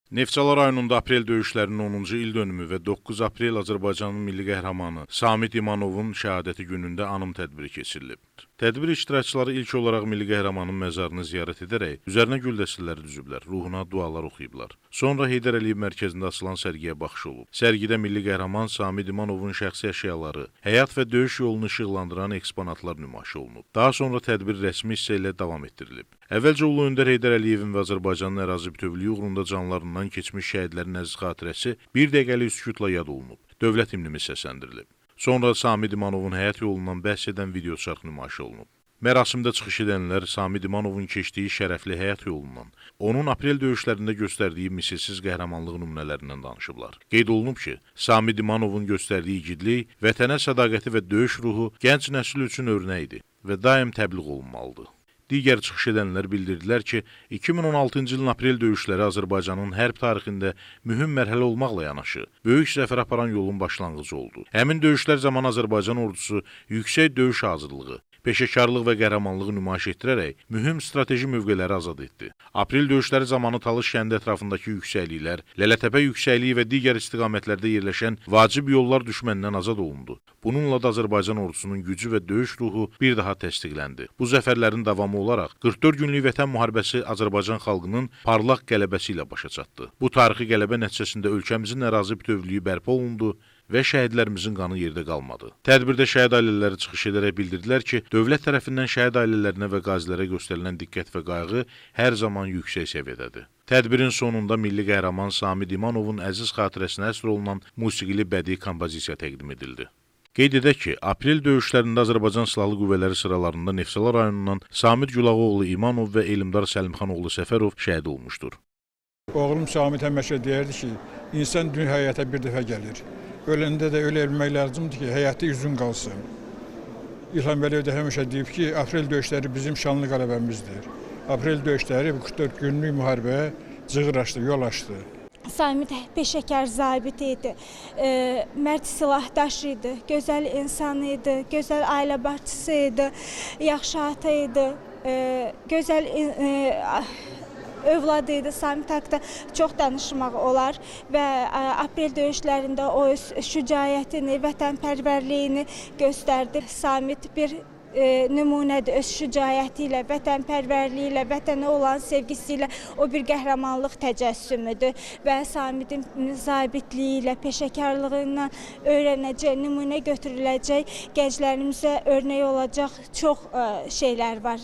Neftçala rayonunda aprel döyüşlərinin 10-cu il dönümü və 9 aprel Azərbaycanın milli qəhrəmanı Samid İmanovun şəhadəti günündə anım tədbiri keçirilib. Tədbir iştirakçıları ilk olaraq milli qəhrəmanın məzarını ziyarət edərək üzərinə gül dəstələri düzüblər, ruhuna dualar oxuyublar. Sonra Heydər Əliyev mərkəzində açılan sərgiyə baxış olub. Sərgidə milli qəhrəman Samid İmanovun şəxsi əşyaları, həyat və döyüş yolunu işıqlandıran eksponatlar nümayiş olunub. Daha sonra tədbir rəsmi hissə ilə davam etdirilib. Əvvəlcə Ulu Öndər Heydər Əliyevin və Azərbaycanın ərazi bütövlüyü uğrunda canlarından keçmiş şəhidlərin əziz xatirəsi bir dəqiqəlik sükutla yad olunub. Dövlət himnimiz səsləndirilib. Sonra Samid İmanovun həyat yolundan bəhs edən video çarx nümayiş olunub. Mərasimdə çıxış edənlər Samid İmanovun keçdiyi şərəfli həyat yolundan, onun aprel döyüşlərində göstərdiyi misilsiz qəhrəmanlıq nümunələrindən danışıblar. Qeyd olunub ki, Samid İmanovun göstərdiyi igidlik, vətənə sədaqəti və döyüş ruhu gənc nəsil üçün örnəkdir və daim təbliğ olunmalıdır. Digər çıxış edənlər bildirdilər ki, 2016-cı ilin aprel döyüşləri Azərbaycanın hərb tarixində mühüm mərhələ olmaqla yanaşı, böyük zəfər aparan yolun başlanğıcı oldu. Həmin döyüşlər zamanı Azərbaycan ordusu yüksək döyüş hazırlığı, peşəkarlıq və qəhrəmanlığı nümayiş etdirərək mühüm strateji mövqeləri azad etdi. Aprel döyüşləri zamanı Talış kəndi ətrafındakı yüksəkliklər, Lələtəpə yüksəkliyi və digər istiqamətlərdə yerləşən vacib yollar düşməndən azad olundu. Bununla da Azərbaycan ordusunun gücü və döyüş ruhu bir daha təsdiqləndi. Bu zəfərlərin davamı olaraq 44 günlük Vətən müharibəsi Azərbaycan xalqının parlaq qələbəsi ilə başa çatdı. Bu tarixi qələbə nəticəsində ölkəmizin ərazi bütövlüyü bərpa olundu və şəhidlərimizin qanı yerdə qalmadı. Tədbirdə şəhid ailələri çıxış edərək bildirdilər ki, dövlət tərəfindən şəhid ailələrinə və qazilərə göstərilən diqqət və qayğı hər zaman yüksək səviyyədədir. Tədbirin sonunda milli qəhrəman Samid İmanovun əziz xatirəsinə əsr olunan musiqili bədii kompozisiya təqdim edildi. Qeyd edək ki, aprel döyüşlərində Azərbaycan Silahlı Qüvvələri sıralarında Neftçala rayonundan Samid Gülağoğlu İmanov və Elmdar Səlimxanoğlu Səfərov şəhid olmuşdur. Oğlum Samid həmişə deyirdi ki, insan dünya həyata bir dəfə gəlir. Öləndə də ölə bilmək lazımdır ki, həyatı üzün qalsın. İlham Əliyev də həmişə deyib ki, aprel döyüşləri bizim şanlı qələbəmizdir. Aprel döyüşləri 44 günlük müharibəyə cığır açdı, yol açdı. Samid peşəkar zabit idi, mərd silahdaş idi, gözəl insan idi, gözəl ailə başçısı idi, yaxşı ata idi, gözəl övladı idi. Samid haqqında çox danışmaq olar və aprel döyüşlərində o öz şücaətini, vətənpərvərliyini göstərdi. Samid bir nümunədir, öz şücaəti ilə, vətənpərvərliyi ilə, vətənə olan sevgisi ilə o bir qəhrəmanlıq təcəssümüdür və Samidin zabitliyi ilə, peşəkarlığı ilə öyrənəcək, nümunə götürüləcək, gənclərimizə örnək olacaq çox şeylər var.